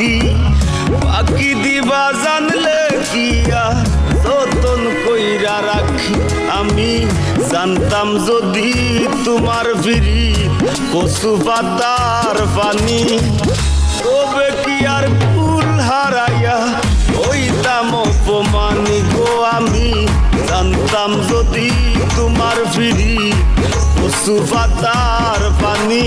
পাখি পাখি দিবা জানলে কি আর যতন কইরা রাখি আমি জানতাম যদি তোমার ফিরি কচু পাতার পানি তবে কি আর ফুল হারাইয়া হইতাম অপমানি গো আমি জানতাম যদি তোমার ফিরি কচু পাতার পানি